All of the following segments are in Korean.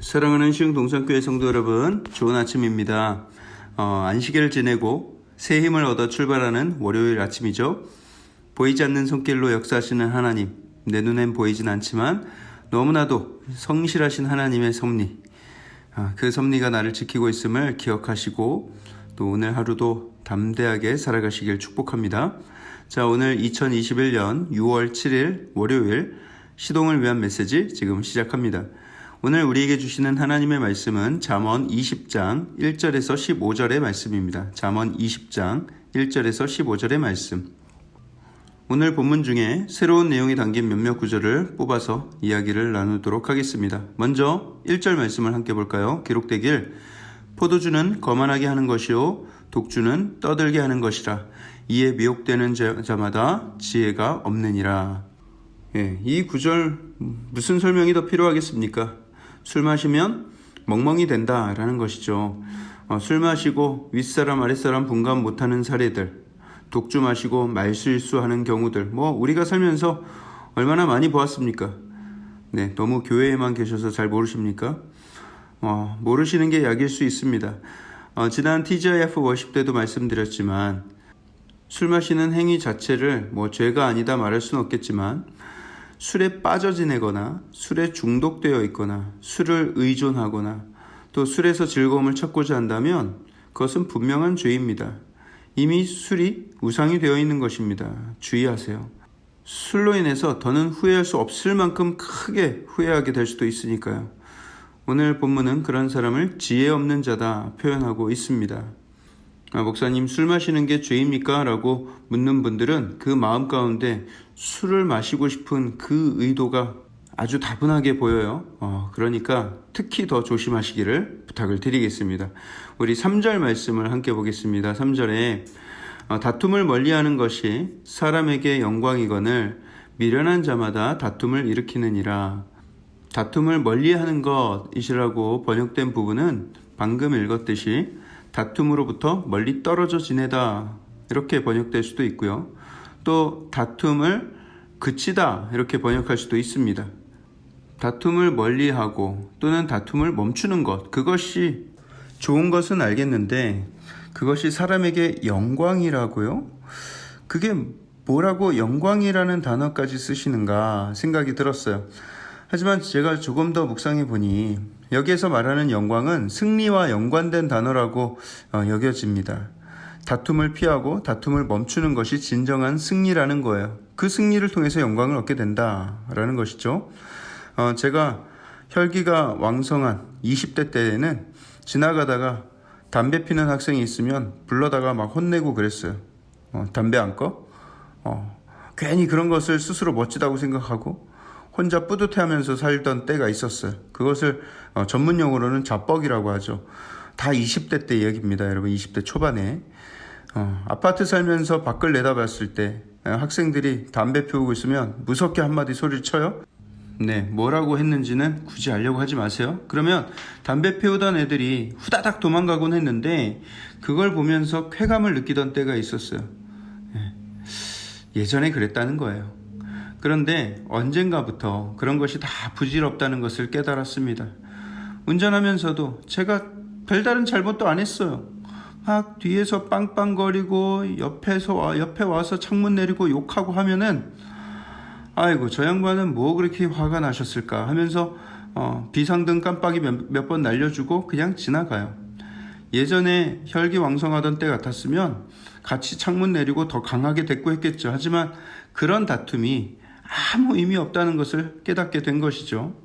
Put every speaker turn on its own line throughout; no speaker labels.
사랑하는 시흥동산교회 성도 여러분, 좋은 아침입니다. 안식일을 지내고 새 힘을 얻어 출발하는 월요일 아침이죠. 보이지 않는 손길로 역사하시는 하나님, 내 눈엔 보이진 않지만 너무나도 성실하신 하나님의 섭리, 그 섭리가 나를 지키고 있음을 기억하시고 또 오늘 하루도 담대하게 살아가시길 축복합니다. 자, 오늘 2021년 6월 7일 월요일 시동을 위한 메시지 지금 시작합니다. 오늘 우리에게 주시는 하나님의 말씀은 잠언 20장 1절에서 15절의 말씀입니다. 잠언 20장 1절에서 15절의 말씀. 오늘 본문 중에 새로운 내용이 담긴 몇몇 구절을 뽑아서 이야기를 나누도록 하겠습니다. 먼저 1절 말씀을 함께 볼까요? 기록되길 포도주는 거만하게 하는 것이요 독주는 떠들게 하는 것이라. 이에 미혹되는 자마다 지혜가 없느니라. 이 구절 무슨 설명이 더 필요하겠습니까? 술 마시면 멍멍이 된다라는 것이죠. 술 마시고 윗사람 아랫사람 분간 못하는 사례들, 독주 마시고 말실수하는 경우들, 우리가 살면서 얼마나 많이 보았습니까? 너무 교회에만 계셔서 잘 모르십니까? 모르시는 게 약일 수 있습니다. 지난 TGIF 워십 때도 말씀드렸지만 술 마시는 행위 자체를 죄가 아니다 말할 수는 없겠지만 술에 빠져 지내거나 술에 중독되어 있거나 술을 의존하거나 또 술에서 즐거움을 찾고자 한다면 그것은 분명한 죄입니다. 이미 술이 우상이 되어 있는 것입니다. 주의하세요. 술로 인해서 더는 후회할 수 없을 만큼 크게 후회하게 될 수도 있으니까요. 오늘 본문은 그런 사람을 지혜 없는 자다 표현하고 있습니다. 목사님, 술 마시는 게 죄입니까? 라고 묻는 분들은 그 마음 가운데 술을 마시고 싶은 그 의도가 아주 다분하게 보여요. 그러니까 특히 더 조심하시기를 부탁을 드리겠습니다. 우리 3절 말씀을 함께 보겠습니다. 3절에 다툼을 멀리하는 것이 사람에게 영광이거늘 미련한 자마다 다툼을 일으키느니라. 다툼을 멀리하는 것이라고 번역된 부분은 방금 읽었듯이 다툼으로부터 멀리 떨어져 지내다 이렇게 번역될 수도 있고요. 또 다툼을 그치다 이렇게 번역할 수도 있습니다. 다툼을 멀리하고 또는 다툼을 멈추는 것, 그것이 좋은 것은 알겠는데 그것이 사람에게 영광이라고요? 그게 뭐라고 영광이라는 단어까지 쓰시는가 생각이 들었어요. 하지만 제가 조금 더 묵상해 보니 여기에서 말하는 영광은 승리와 연관된 단어라고 여겨집니다. 다툼을 피하고 다툼을 멈추는 것이 진정한 승리라는 거예요. 그 승리를 통해서 영광을 얻게 된다라는 것이죠. 제가 혈기가 왕성한 20대 때에는 지나가다가 담배 피는 학생이 있으면 불러다가 막 혼내고 그랬어요. 담배 안 꺼? 괜히 그런 것을 스스로 멋지다고 생각하고 혼자 뿌듯해하면서 살던 때가 있었어요. 그것을 전문 용어로는 자뻑이라고 하죠. 다 20대 때 이야기입니다, 여러분. 20대 초반에 아파트 살면서 밖을 내다봤을 때 학생들이 담배 피우고 있으면 무섭게 한마디 소리를 쳐요. 뭐라고 했는지는 굳이 알려고 하지 마세요. 그러면 담배 피우던 애들이 후다닥 도망가곤 했는데 그걸 보면서 쾌감을 느끼던 때가 있었어요. 예전에 그랬다는 거예요. 그런데 언젠가부터 그런 것이 다 부질없다는 것을 깨달았습니다. 운전하면서도 제가 별다른 잘못도 안 했어요. 막 뒤에서 빵빵거리고 옆에 와서 창문 내리고 욕하고 하면은 아이고 저 양반은 뭐 그렇게 화가 나셨을까 하면서 비상등 깜빡이 몇 번 날려주고 그냥 지나가요. 예전에 혈기왕성하던 때 같았으면 같이 창문 내리고 더 강하게 대꾸했겠죠. 하지만 그런 다툼이 아무 의미 없다는 것을 깨닫게 된 것이죠.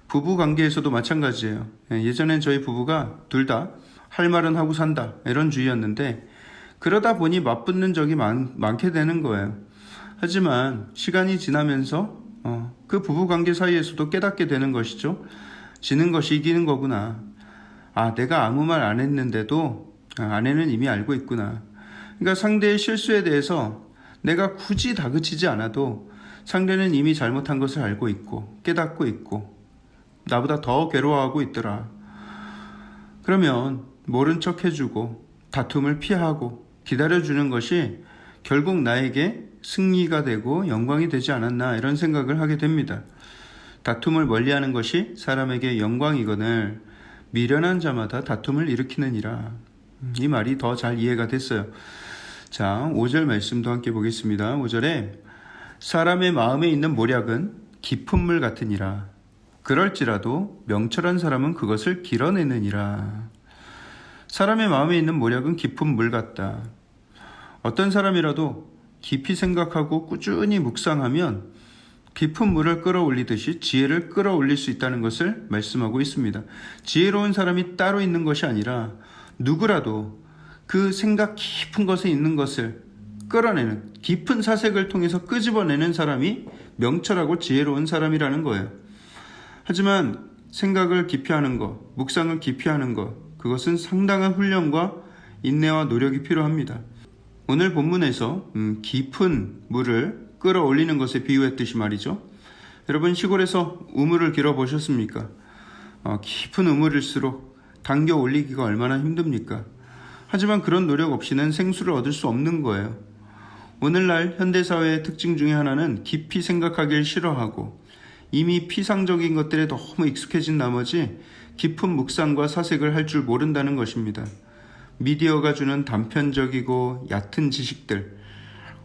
부부 관계에서도 마찬가지예요. 예전엔 저희 부부가 둘 다 할 말은 하고 산다 이런 주의였는데 그러다 보니 맞붙는 적이 많게 되는 거예요. 하지만 시간이 지나면서 그 부부 관계 사이에서도 깨닫게 되는 것이죠. 지는 것이 이기는 거구나. 내가 아무 말 안 했는데도 아내는 이미 알고 있구나. 그러니까 상대의 실수에 대해서 내가 굳이 다그치지 않아도 상대는 이미 잘못한 것을 알고 있고 깨닫고 있고 나보다 더 괴로워하고 있더라. 그러면 모른 척 해주고 다툼을 피하고 기다려주는 것이 결국 나에게 승리가 되고 영광이 되지 않았나 이런 생각을 하게 됩니다. 다툼을 멀리하는 것이 사람에게 영광이거늘 미련한 자마다 다툼을 일으키느니라. 이 말이 더 잘 이해가 됐어요. 자, 5절 말씀도 함께 보겠습니다. 5절에 사람의 마음에 있는 모략은 깊은 물 같으니라. 그럴지라도 명철한 사람은 그것을 길어내느니라. 사람의 마음에 있는 모략은 깊은 물 같다. 어떤 사람이라도 깊이 생각하고 꾸준히 묵상하면 깊은 물을 끌어올리듯이 지혜를 끌어올릴 수 있다는 것을 말씀하고 있습니다. 지혜로운 사람이 따로 있는 것이 아니라 누구라도 그 생각 깊은 것에 있는 것을 끌어내는, 깊은 사색을 통해서 끄집어내는 사람이 명철하고 지혜로운 사람이라는 거예요. 하지만 생각을 깊이 하는 것, 묵상을 깊이 하는 것, 그것은 상당한 훈련과 인내와 노력이 필요합니다. 오늘 본문에서 깊은 물을 끌어올리는 것에 비유했듯이 말이죠. 여러분 시골에서 우물을 길어보셨습니까? 깊은 우물일수록 당겨 올리기가 얼마나 힘듭니까? 하지만 그런 노력 없이는 생수를 얻을 수 없는 거예요. 오늘날 현대사회의 특징 중에 하나는 깊이 생각하길 싫어하고 이미 피상적인 것들에 너무 익숙해진 나머지 깊은 묵상과 사색을 할 줄 모른다는 것입니다. 미디어가 주는 단편적이고 얕은 지식들,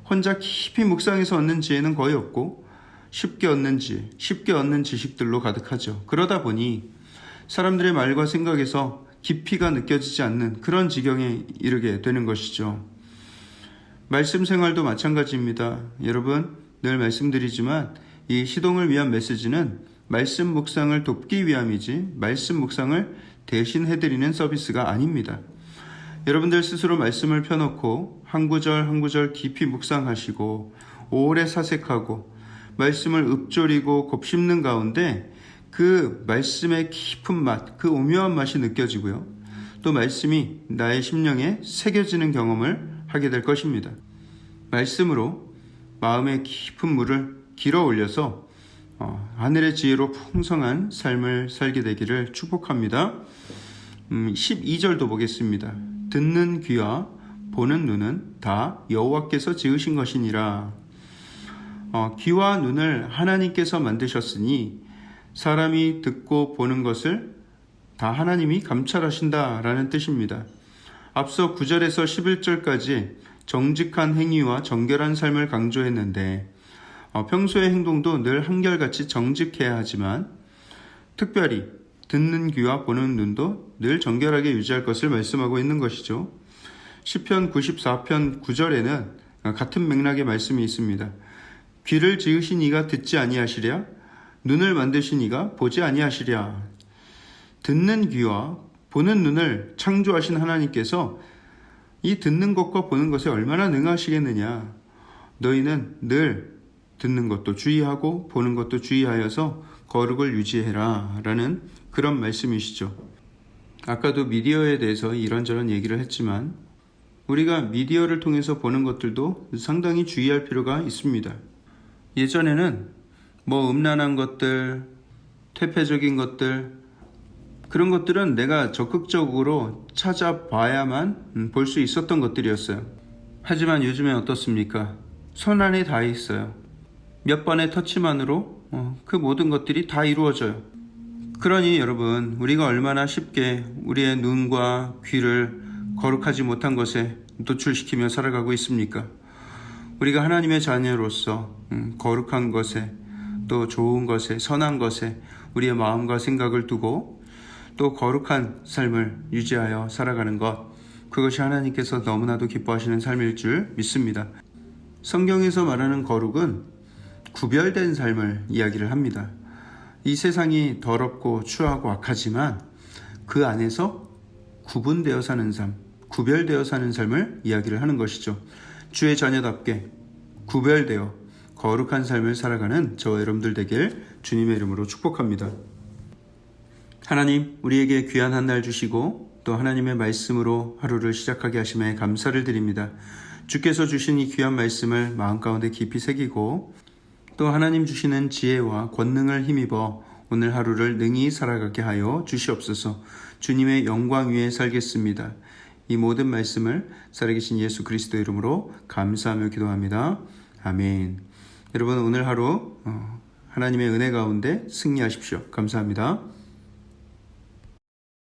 혼자 깊이 묵상해서 얻는 지혜는 거의 없고 쉽게 얻는 지식들로 가득하죠. 그러다 보니 사람들의 말과 생각에서 깊이가 느껴지지 않는 그런 지경에 이르게 되는 것이죠. 말씀 생활도 마찬가지입니다. 여러분, 늘 말씀드리지만 이 시동을 위한 메시지는 말씀 묵상을 돕기 위함이지 말씀 묵상을 대신해드리는 서비스가 아닙니다. 여러분들 스스로 말씀을 펴놓고 한 구절 한 구절 깊이 묵상하시고 오래 사색하고 말씀을 읊조리고 곱씹는 가운데 그 말씀의 깊은 맛, 그 오묘한 맛이 느껴지고요. 또 말씀이 나의 심령에 새겨지는 경험을 하게 될 것입니다. 말씀으로 마음의 깊은 물을 길어 올려서 하늘의 지혜로 풍성한 삶을 살게 되기를 축복합니다. 12절도 보겠습니다. 듣는 귀와 보는 눈은 다 여호와께서 지으신 것이니라. 귀와 눈을 하나님께서 만드셨으니 사람이 듣고 보는 것을 다 하나님이 감찰하신다라는 뜻입니다. 앞서 9절에서 11절까지 정직한 행위와 정결한 삶을 강조했는데 평소의 행동도 늘 한결같이 정직해야 하지만 특별히 듣는 귀와 보는 눈도 늘 정결하게 유지할 것을 말씀하고 있는 것이죠. 시편 94편 9절에는 같은 맥락의 말씀이 있습니다. 귀를 지으신 이가 듣지 아니하시랴? 눈을 만드신 이가 보지 아니하시랴? 듣는 귀와 보는 눈을 창조하신 하나님께서 이 듣는 것과 보는 것에 얼마나 능하시겠느냐? 너희는 늘 듣는 것도 주의하고 보는 것도 주의하여서 거룩을 유지해라 라는 그런 말씀이시죠. 아까도 미디어에 대해서 이런저런 얘기를 했지만 우리가 미디어를 통해서 보는 것들도 상당히 주의할 필요가 있습니다. 예전에는 음란한 것들, 퇴폐적인 것들, 그런 것들은 내가 적극적으로 찾아봐야만 볼 수 있었던 것들이었어요. 하지만 요즘에 어떻습니까? 손안에 다 있어요. 몇 번의 터치만으로 그 모든 것들이 다 이루어져요. 그러니 여러분, 우리가 얼마나 쉽게 우리의 눈과 귀를 거룩하지 못한 것에 노출시키며 살아가고 있습니까? 우리가 하나님의 자녀로서 거룩한 것에, 또 좋은 것에, 선한 것에 우리의 마음과 생각을 두고 또 거룩한 삶을 유지하여 살아가는 것, 그것이 하나님께서 너무나도 기뻐하시는 삶일 줄 믿습니다. 성경에서 말하는 거룩은 구별된 삶을 이야기를 합니다. 이 세상이 더럽고 추하고 악하지만 그 안에서 구분되어 사는 삶, 구별되어 사는 삶을 이야기를 하는 것이죠. 주의 자녀답게 구별되어 거룩한 삶을 살아가는 저와 여러분들 되길 주님의 이름으로 축복합니다. 하나님, 우리에게 귀한 한 날 주시고 또 하나님의 말씀으로 하루를 시작하게 하심에 감사를 드립니다. 주께서 주신 이 귀한 말씀을 마음 가운데 깊이 새기고 또 하나님 주시는 지혜와 권능을 힘입어 오늘 하루를 능히 살아가게 하여 주시옵소서. 주님의 영광 위에 살겠습니다. 이 모든 말씀을 살아계신 예수 그리스도 이름으로 감사하며 기도합니다. 아멘. 여러분, 오늘 하루 하나님의 은혜 가운데 승리하십시오. 감사합니다.